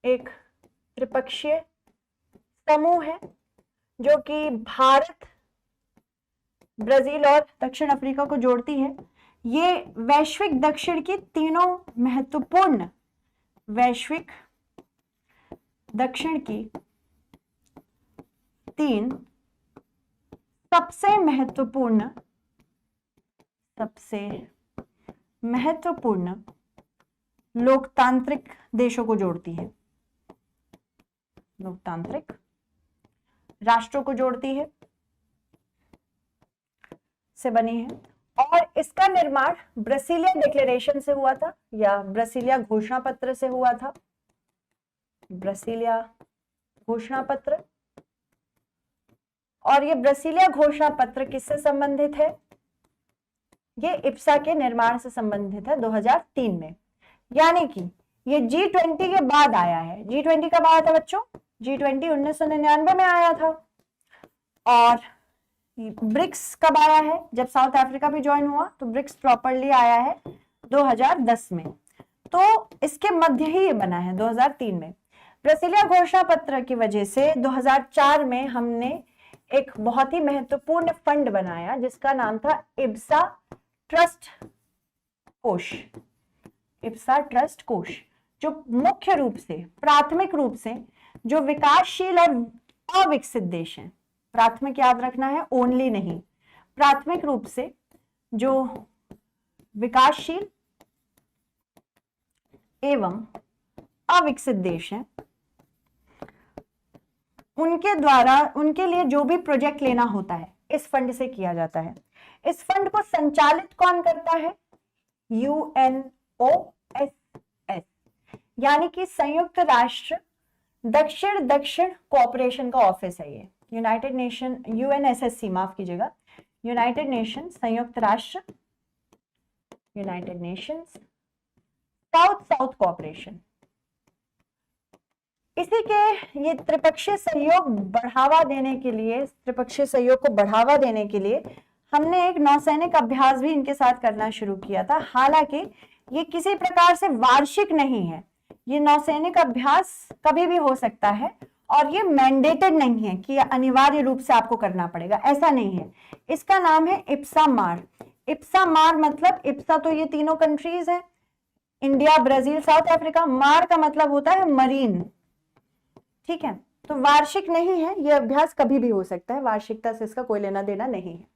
एक त्रिपक्षीय समूह है जो कि भारत, ब्राजील और दक्षिण अफ्रीका को जोड़ती है। ये वैश्विक दक्षिण की तीनों महत्वपूर्ण, वैश्विक दक्षिण की तीन सबसे महत्वपूर्ण लोकतांत्रिक देशों को जोड़ती है, लोकतांत्रिक राष्ट्रों को जोड़ती है, से बनी है। और इसका निर्माण ब्रासिलिया डिक्लेरेशन से हुआ था या ब्रासिलिया घोषणा पत्र से हुआ था। ब्रासिलिया घोषणा पत्र, और ये ब्रासिलिया घोषणा पत्र किससे संबंधित है? ये इप्सा के निर्माण से संबंधित है 2003 में। यानी कि ये G20 के बाद आया है। G20 कब आया था बच्चों? G20 1999 में आया था। और ब्रिक्स कब आया है? जब साउथ अफ्रीका भी ज्वाइन हुआ तो ब्रिक्स प्रॉपरली आया है 2010 में। तो इसके मध्य ही ये बना है 2003 में। ब्रासिलिया घोषणा पत्र की वजह से 2004 में हमने एक बहुत ही महत्वपूर्ण फंड बनाया जिसका नाम था इब्सा ट्रस्ट कोष। इब्सा ट्रस्ट कोष, जो मुख्य रूप से, प्राथमिक रूप से जो विकासशील और अविकसित देश हैं, प्राथमिक याद रखना है, ओनली नहीं, प्राथमिक रूप से जो विकासशील एवं अविकसित देश हैं, उनके द्वारा, उनके लिए जो भी प्रोजेक्ट लेना होता है इस फंड से किया जाता है। इस फंड को संचालित कौन करता है? UNOSS, यानी कि संयुक्त राष्ट्र दक्षिण दक्षिण कोऑपरेशन का ऑफिस है ये। यूनाइटेड नेशन, UNSSC माफ कीजिएगा, यूनाइटेड नेशन संयुक्त राष्ट्र, United Nations south south cooperation. इसी के ये त्रिपक्षीय सहयोग बढ़ावा देने के लिए, त्रिपक्षीय सहयोग को बढ़ावा देने के लिए हमने एक नौसैनिक अभ्यास भी इनके साथ करना शुरू किया था। हालांकि ये किसी प्रकार से वार्षिक नहीं है, ये नौसैनिक अभ्यास कभी भी हो सकता है और ये मैंडेटेड नहीं है कि अनिवार्य रूप से आपको करना पड़ेगा, ऐसा नहीं है। इसका नाम है इप्सा मार। इप्सा मार मतलब, इप्सा तो ये तीनों कंट्रीज है, इंडिया, ब्राजील, साउथ अफ्रीका। मार का मतलब होता है मरीन, ठीक है। तो वार्षिक नहीं है ये अभ्यास, कभी भी हो सकता है, वार्षिकता से इसका कोई लेना देना नहीं है।